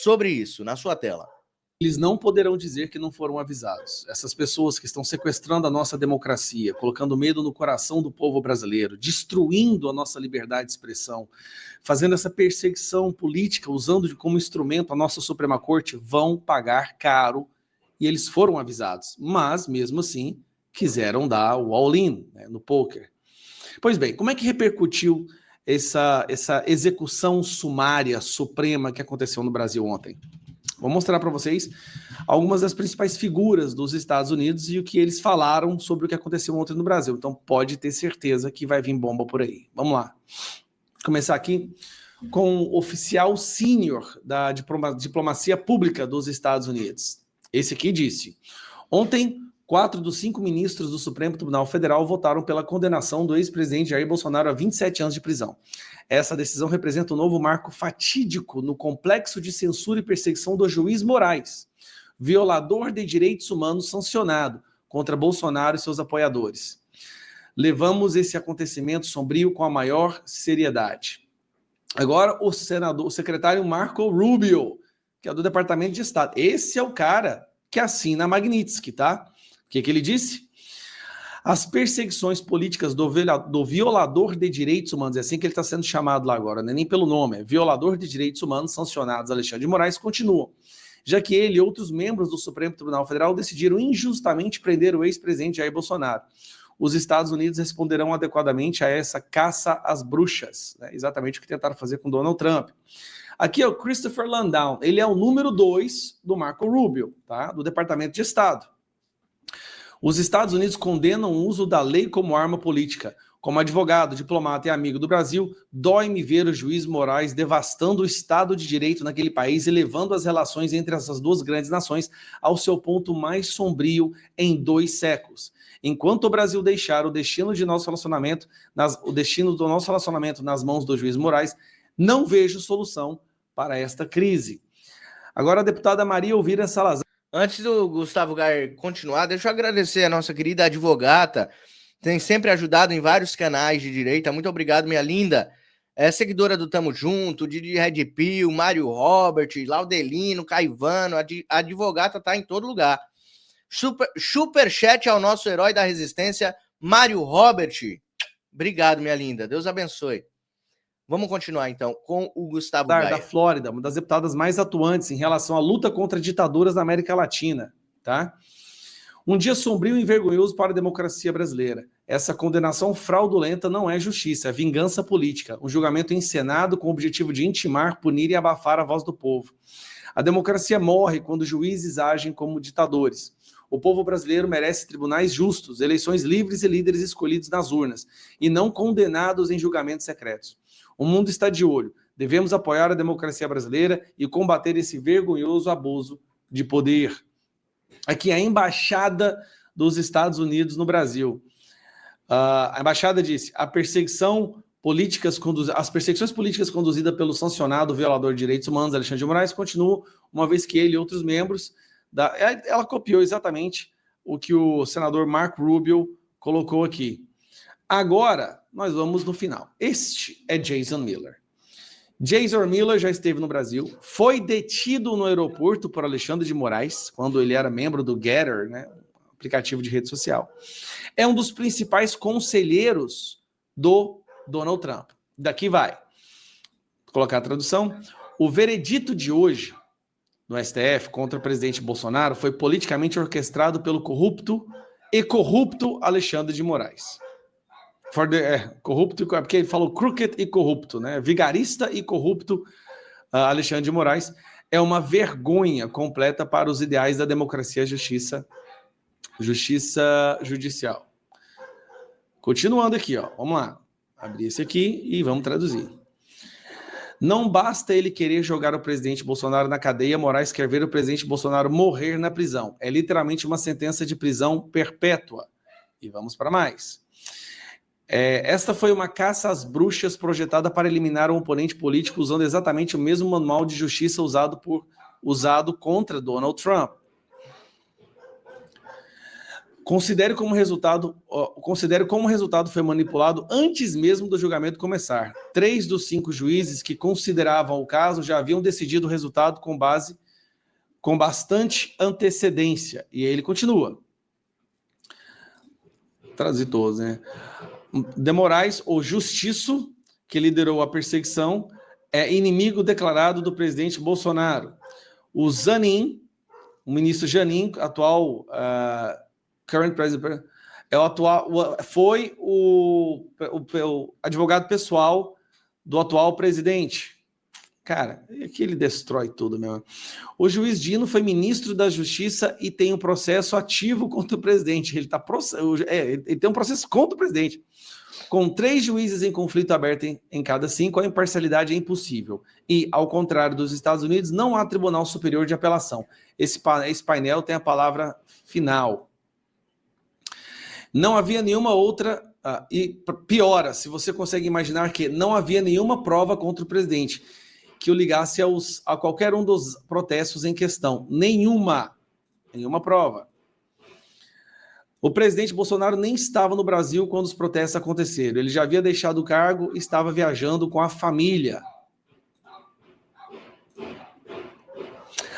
sobre isso, na sua tela. Eles não poderão dizer que não foram avisados. Essas pessoas que estão sequestrando a nossa democracia, colocando medo no coração do povo brasileiro, destruindo a nossa liberdade de expressão, fazendo essa perseguição política, usando como instrumento a nossa Suprema Corte, vão pagar caro, e eles foram avisados. Mas, mesmo assim, quiseram dar o all-in, né, no poker. Pois bem, como é que repercutiu essa execução sumária suprema que aconteceu no Brasil ontem? Vou mostrar para vocês algumas das principais figuras dos Estados Unidos e o que eles falaram sobre o que aconteceu ontem no Brasil. Então pode ter certeza que vai vir bomba por aí. Vamos lá. Começar aqui com o oficial sênior da diplomacia pública dos Estados Unidos. Esse aqui disse: ontem, 4 dos 5 ministros do Supremo Tribunal Federal votaram pela condenação do ex-presidente Jair Bolsonaro a 27 anos de prisão. Essa decisão representa um novo marco fatídico no complexo de censura e perseguição do juiz Moraes, violador de direitos humanos sancionado contra Bolsonaro e seus apoiadores. Levamos esse acontecimento sombrio com a maior seriedade. Agora, o secretário Marco Rubio, que é do Departamento de Estado. Esse é o cara que assina a Magnitsky, tá? O que ele disse? As perseguições políticas do violador de direitos humanos, é assim que ele está sendo chamado lá agora, não é nem pelo nome, é violador de direitos humanos sancionados Alexandre de Moraes, continuam, já que ele e outros membros do Supremo Tribunal Federal decidiram injustamente prender o ex-presidente Jair Bolsonaro. Os Estados Unidos responderão adequadamente a essa caça às bruxas, né? Exatamente o que tentaram fazer com Donald Trump. Aqui é o Christopher Landau, ele é o número 2 do Marco Rubio, tá? Do Departamento de Estado. Os Estados Unidos condenam o uso da lei como arma política. Como advogado, diplomata e amigo do Brasil, dói-me ver o juiz Moraes devastando o Estado de Direito naquele país e levando as relações entre essas duas grandes nações ao seu ponto mais sombrio em 2 séculos. Enquanto o Brasil deixar o destino do nosso relacionamento nas mãos do juiz Moraes, não vejo solução para esta crise. Agora a deputada Maria Elvira Salazar. Antes do Gustavo Gayer continuar, deixa eu agradecer a nossa querida advogata, tem sempre ajudado em vários canais de direita. Muito obrigado, minha linda. É seguidora do Tamo Junto, Didi Red Pill, Mário Robert, Laudelino, Caivano, a advogata tá em todo lugar. Superchat ao nosso herói da resistência, Mário Robert. Obrigado, minha linda. Deus abençoe. Vamos continuar, então, com o Gustavo Gayer. Da Flórida, uma das deputadas mais atuantes em relação à luta contra ditaduras na América Latina, tá? Um dia sombrio e vergonhoso para a democracia brasileira. Essa condenação fraudulenta não é justiça, é vingança política. Um julgamento encenado com o objetivo de intimar, punir e abafar a voz do povo. A democracia morre quando juízes agem como ditadores. O povo brasileiro merece tribunais justos, eleições livres e líderes escolhidos nas urnas, e não condenados em julgamentos secretos. O mundo está de olho. Devemos apoiar a democracia brasileira e combater esse vergonhoso abuso de poder. Aqui a embaixada dos Estados Unidos no Brasil. A embaixada disse: as perseguições políticas conduzidas pelo sancionado violador de direitos humanos Alexandre de Moraes continuam, uma vez que ele e outros membros ela copiou exatamente o que o senador Marco Rubio colocou aqui. Agora, nós vamos no final. Este é Jason Miller. Jason Miller já esteve no Brasil, foi detido no aeroporto por Alexandre de Moraes, quando ele era membro do Getter, né, aplicativo de rede social. É um dos principais conselheiros do Donald Trump. Daqui vai. Vou colocar a tradução. O veredito de hoje no STF contra o presidente Bolsonaro foi politicamente orquestrado pelo corrupto Alexandre de Moraes. Corrupto, porque ele falou crooked e corrupto, né? Vigarista e corrupto Alexandre de Moraes é uma vergonha completa para os ideais da democracia e justiça judicial. Continuando aqui, ó, vamos lá. Abrir esse aqui e vamos traduzir. Não basta ele querer jogar o presidente Bolsonaro na cadeia, Moraes quer ver o presidente Bolsonaro morrer na prisão. É literalmente uma sentença de prisão perpétua. E vamos para mais. Esta foi uma caça às bruxas projetada para eliminar um oponente político usando exatamente o mesmo manual de justiça usado contra Donald Trump. Considere como resultado foi manipulado antes mesmo do julgamento começar. 3 dos 5 juízes que consideravam o caso já haviam decidido o resultado com bastante antecedência. E aí ele continua. Traduzir todos, né? De Moraes, o justiço que liderou a perseguição, é inimigo declarado do presidente Bolsonaro. O Zanin, o ministro Zanin, atual current president, foi o advogado pessoal do atual presidente. Cara, aqui ele destrói tudo mesmo. O juiz Dino foi ministro da Justiça e tem um processo ativo contra o presidente. Ele tem um processo contra o presidente. Com 3 juízes em conflito aberto em cada 5, a imparcialidade é impossível. E, ao contrário dos Estados Unidos, não há Tribunal Superior de Apelação. Esse painel tem a palavra final. Não havia nenhuma outra... e piora, se você consegue imaginar que não havia nenhuma prova contra o presidente que o ligasse a qualquer um dos protestos em questão. Nenhuma prova. O presidente Bolsonaro nem estava no Brasil quando os protestos aconteceram. Ele já havia deixado o cargo e estava viajando com a família.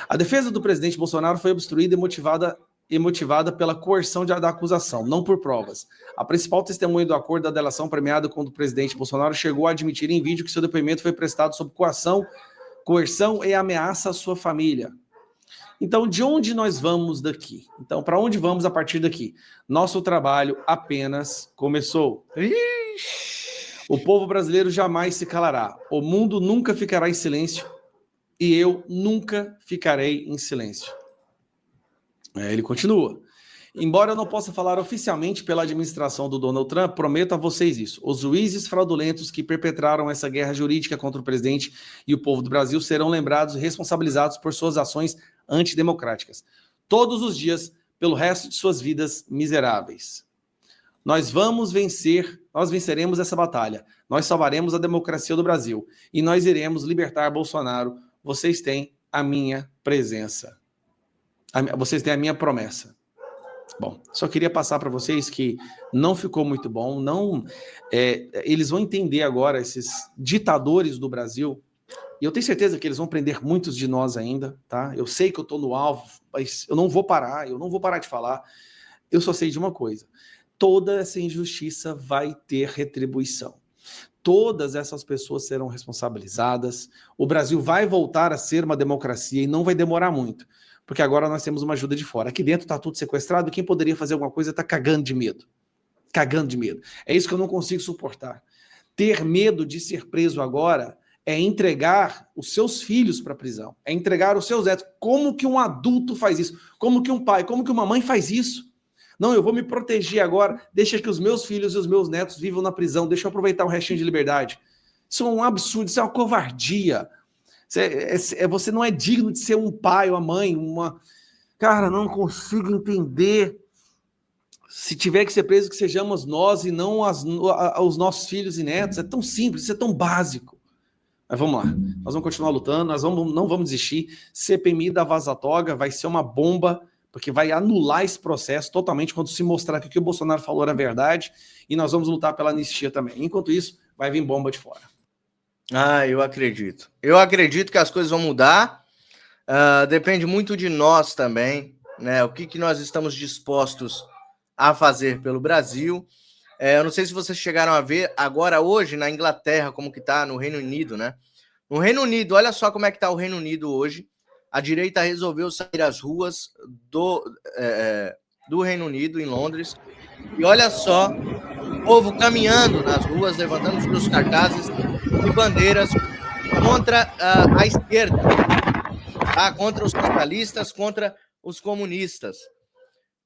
A defesa do presidente Bolsonaro foi obstruída e motivada pela coerção da acusação, não por provas. A principal testemunha do acordo da delação premiada contra o presidente Bolsonaro chegou a admitir em vídeo que seu depoimento foi prestado sob coerção e ameaça à sua família. Então, de onde nós vamos daqui? Então, para onde vamos a partir daqui? Nosso trabalho apenas começou. O povo brasileiro jamais se calará. O mundo nunca ficará em silêncio e eu nunca ficarei em silêncio. Ele continua. Embora eu não possa falar oficialmente pela administração do Donald Trump, prometo a vocês isso. Os juízes fraudulentos que perpetraram essa guerra jurídica contra o presidente e o povo do Brasil serão lembrados e responsabilizados por suas ações antidemocráticas. Todos os dias, pelo resto de suas vidas miseráveis. Nós venceremos essa batalha. Nós salvaremos a democracia do Brasil. E nós iremos libertar Bolsonaro. Vocês têm a minha presença. Vocês têm a minha promessa. Bom, só queria passar para vocês que não ficou muito bom. Eles vão entender agora, esses ditadores do Brasil, e eu tenho certeza que eles vão prender muitos de nós ainda, tá? Eu sei que eu estou no alvo, mas eu não vou parar de falar. Eu só sei de uma coisa: toda essa injustiça vai ter retribuição. Todas essas pessoas serão responsabilizadas. O Brasil vai voltar a ser uma democracia e não vai demorar muito. Porque agora nós temos uma ajuda de fora. Aqui dentro está tudo sequestrado, quem poderia fazer alguma coisa está cagando de medo. Cagando de medo. É isso que eu não consigo suportar. Ter medo de ser preso agora é entregar os seus filhos para a prisão. É entregar os seus netos. Como que um adulto faz isso? Como que um pai, como que uma mãe faz isso? Não, eu vou me proteger agora, deixa que os meus filhos e os meus netos vivam na prisão, deixa eu aproveitar o restinho de liberdade. Isso é um absurdo, isso é uma covardia. Você não é digno de ser um pai ou uma mãe, Cara, não consigo entender. Se tiver que ser preso, que sejamos nós e não os nossos filhos e netos. É tão simples, isso é tão básico. Mas vamos lá, nós vamos continuar lutando, não vamos desistir. CPMI da Vaza Toga vai ser uma bomba, porque vai anular esse processo totalmente quando se mostrar que o que o Bolsonaro falou era verdade, e nós vamos lutar pela anistia também. Enquanto isso, vai vir bomba de fora. Eu acredito. Eu acredito que as coisas vão mudar. Depende muito de nós também, né? O que nós estamos dispostos a fazer pelo Brasil. Eu não sei se vocês chegaram a ver agora, hoje, na Inglaterra, como que tá, no Reino Unido, né? No Reino Unido, olha só como é que tá o Reino Unido hoje. A direita resolveu sair às ruas do Reino Unido, em Londres. E olha só, o povo caminhando nas ruas, levantando seus cartazes e bandeiras contra a esquerda, tá? Contra os socialistas, contra os comunistas.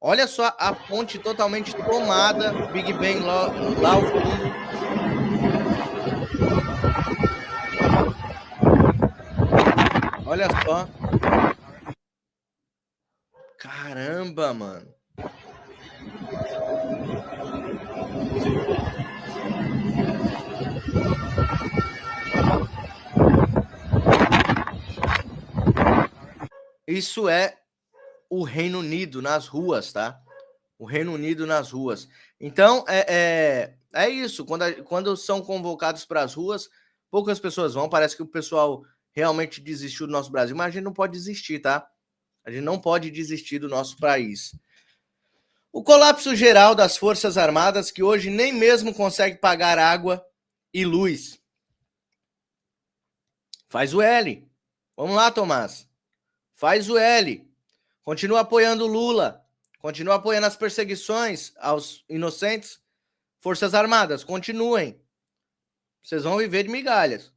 Olha só a ponte totalmente tomada, Big Ben lá ao fundo. Olha só. Caramba, mano. Isso é o Reino Unido nas ruas, tá? o Reino Unido nas ruas. Então, é isso. Quando são convocados para as ruas, poucas pessoas vão. Parece que o pessoal realmente desistiu do nosso Brasil, mas a gente não pode desistir, tá? A gente não pode desistir do nosso país. O colapso geral das Forças Armadas, que hoje nem mesmo consegue pagar água e luz. Faz o L. Vamos lá, Tomás. Faz o L. Continua apoiando o Lula. Continua apoiando as perseguições aos inocentes. Forças Armadas, continuem. Vocês vão viver de migalhas.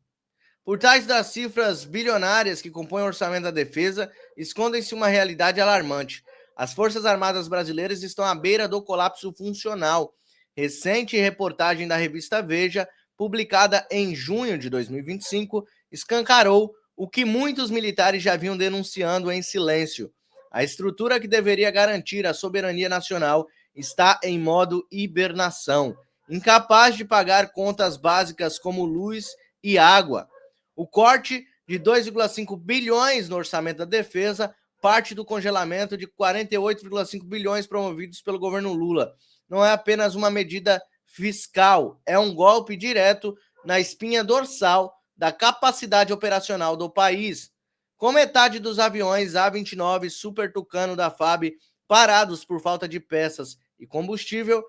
Por trás das cifras bilionárias que compõem o orçamento da defesa, escondem-se uma realidade alarmante. As Forças Armadas brasileiras estão à beira do colapso funcional. Recente reportagem da revista Veja, publicada em junho de 2025, escancarou o que muitos militares já vinham denunciando em silêncio. A estrutura que deveria garantir a soberania nacional está em modo hibernação, incapaz de pagar contas básicas como luz e água. O corte de 2,5 bilhões no orçamento da defesa parte do congelamento de 48,5 bilhões promovidos pelo governo Lula. Não é apenas uma medida fiscal, é um golpe direto na espinha dorsal da capacidade operacional do país. Com metade dos aviões A-29 Super Tucano da FAB parados por falta de peças e combustível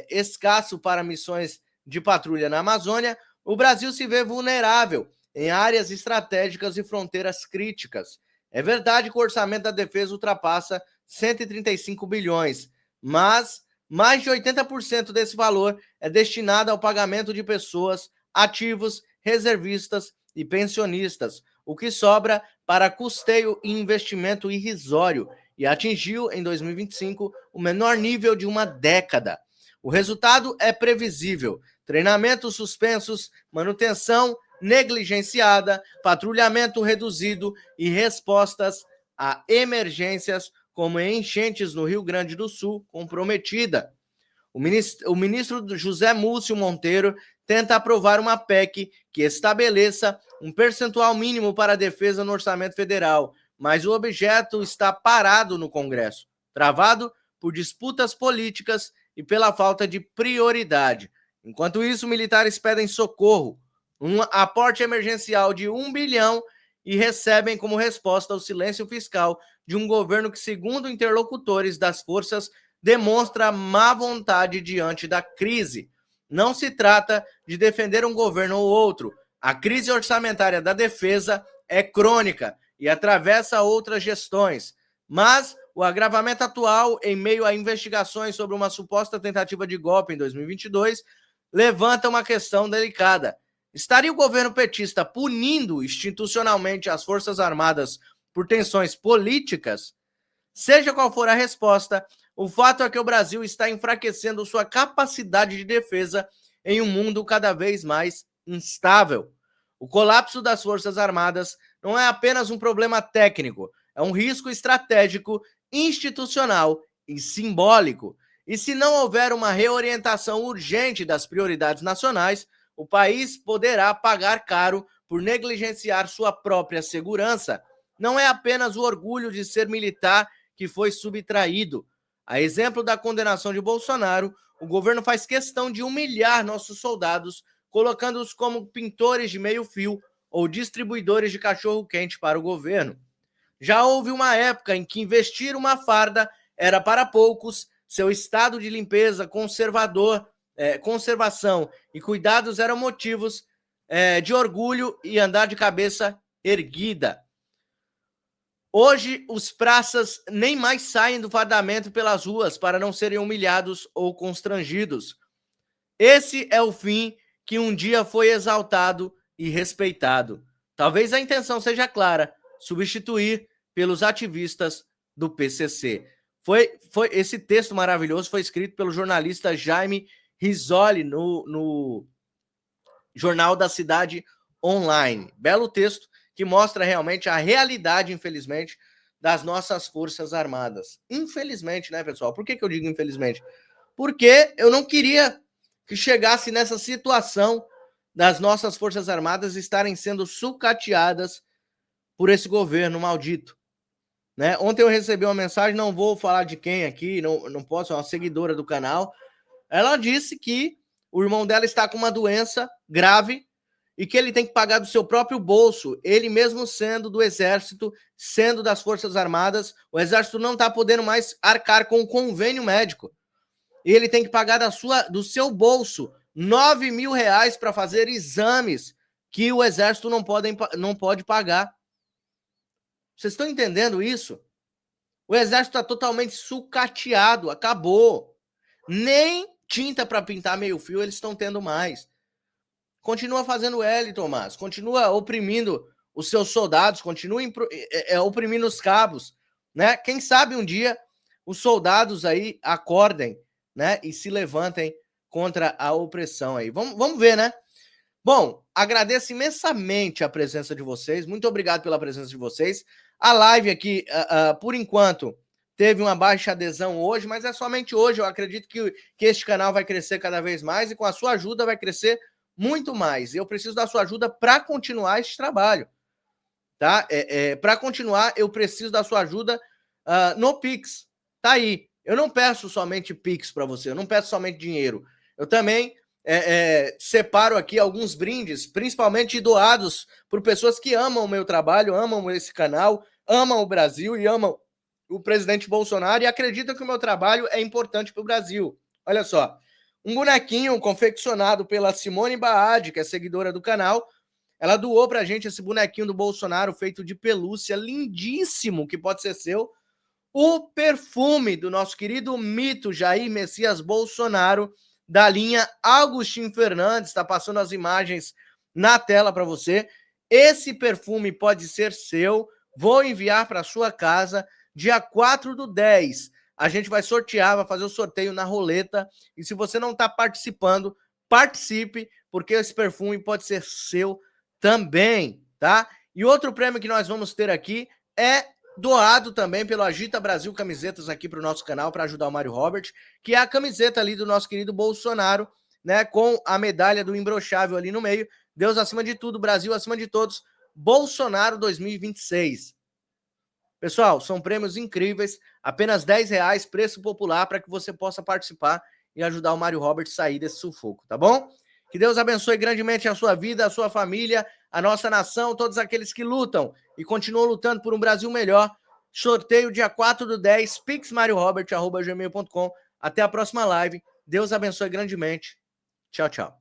escasso para missões de patrulha na Amazônia, o Brasil se vê vulnerável em áreas estratégicas e fronteiras críticas. É verdade que o orçamento da defesa ultrapassa 135 bilhões, mas mais de 80% desse valor é destinado ao pagamento de pessoas, ativos, reservistas e pensionistas, o que sobra para custeio e investimento irrisório, e atingiu, em 2025, o menor nível de uma década. O resultado é previsível: treinamentos suspensos, manutenção negligenciada, patrulhamento reduzido e respostas a emergências como enchentes no Rio Grande do Sul comprometida. O ministro José Múcio Monteiro tenta aprovar uma PEC que estabeleça um percentual mínimo para a defesa no orçamento federal, mas o objeto está parado no Congresso, travado por disputas políticas e pela falta de prioridade. Enquanto isso, militares pedem socorro, um aporte emergencial de 1 bilhão e recebem como resposta o silêncio fiscal de um governo que, segundo interlocutores das forças, demonstra má vontade diante da crise. Não se trata de defender um governo ou outro. A crise orçamentária da defesa é crônica e atravessa outras gestões. Mas o agravamento atual, em meio a investigações sobre uma suposta tentativa de golpe em 2022, levanta uma questão delicada. Estaria o governo petista punindo institucionalmente as Forças Armadas por tensões políticas? Seja qual for a resposta, o fato é que o Brasil está enfraquecendo sua capacidade de defesa em um mundo cada vez mais instável. O colapso das Forças Armadas não é apenas um problema técnico, é um risco estratégico, institucional e simbólico. E se não houver uma reorientação urgente das prioridades nacionais, o país poderá pagar caro por negligenciar sua própria segurança. Não é apenas o orgulho de ser militar que foi subtraído. A exemplo da condenação de Bolsonaro, o governo faz questão de humilhar nossos soldados, colocando-os como pintores de meio-fio ou distribuidores de cachorro-quente para o governo. Já houve uma época em que investir uma farda era para poucos, seu estado de limpeza, conservação e cuidados eram motivos de orgulho e andar de cabeça erguida. Hoje, os praças nem mais saem do fardamento pelas ruas para não serem humilhados ou constrangidos. Esse é o fim que um dia foi exaltado e respeitado. Talvez a intenção seja clara: substituir pelos ativistas do PCC. Esse texto maravilhoso foi escrito pelo jornalista Jaime Risoli no Jornal da Cidade Online. Belo texto que mostra realmente a realidade, infelizmente, das nossas Forças Armadas. Infelizmente, né, pessoal? Por que eu digo infelizmente? Porque eu não queria que chegasse nessa situação das nossas Forças Armadas estarem sendo sucateadas por esse governo maldito. né? Ontem eu recebi uma mensagem, não vou falar de quem aqui, não posso, é uma seguidora do canal. Ela disse que o irmão dela está com uma doença grave e que ele tem que pagar do seu próprio bolso, ele mesmo sendo do Exército, sendo das Forças Armadas, o Exército não está podendo mais arcar com o convênio médico. E ele tem que pagar do seu bolso R$9.000 para fazer exames que o Exército não pode pagar. Vocês estão entendendo isso? O Exército está totalmente sucateado, acabou. Nem tinta para pintar meio fio eles estão tendo mais. Continua fazendo L, Tomás. Continua oprimindo os seus soldados, continua oprimindo os cabos, né? Quem sabe um dia os soldados aí acordem, né? E se levantem contra a opressão aí. Vamos ver, né? Bom, agradeço imensamente a presença de vocês. Muito obrigado pela presença de vocês. A live aqui, por enquanto, teve uma baixa adesão hoje, mas é somente hoje. Eu acredito que este canal vai crescer cada vez mais e com a sua ajuda vai crescer muito mais. Eu preciso da sua ajuda para continuar esse trabalho, tá? Para continuar, eu preciso da sua ajuda no Pix. Tá aí. Eu não peço somente Pix para você, eu não peço somente dinheiro. Eu também separo aqui alguns brindes, principalmente doados por pessoas que amam o meu trabalho, amam esse canal, amam o Brasil e amam o presidente Bolsonaro e acreditam que o meu trabalho é importante para o Brasil. Olha só, um bonequinho confeccionado pela Simone Baade, que é seguidora do canal, ela doou pra gente esse bonequinho do Bolsonaro feito de pelúcia, lindíssimo, que pode ser seu. O perfume do nosso querido mito Jair Messias Bolsonaro, da linha Agostinho Fernandes, está passando as imagens na tela para você. Esse perfume pode ser seu, vou enviar para sua casa dia 4/10. A gente vai sortear, vai fazer o sorteio na roleta, e se você não está participando, participe, porque esse perfume pode ser seu também, tá? E outro prêmio que nós vamos ter aqui é doado também pelo Agita Brasil Camisetas aqui para o nosso canal, para ajudar o Mário Robert, que é a camiseta ali do nosso querido Bolsonaro, né, com a medalha do imbrochável ali no meio. Deus acima de tudo, Brasil acima de todos, Bolsonaro 2026. Pessoal, são prêmios incríveis, apenas R$10, preço popular, para que você possa participar e ajudar o Mário Robert a sair desse sufoco, tá bom? Que Deus abençoe grandemente a sua vida, a sua família, a nossa nação, todos aqueles que lutam e continuam lutando por um Brasil melhor. Sorteio dia 4/10, pixmariorobert@gmail.com. Até a próxima live. Deus abençoe grandemente. Tchau, tchau.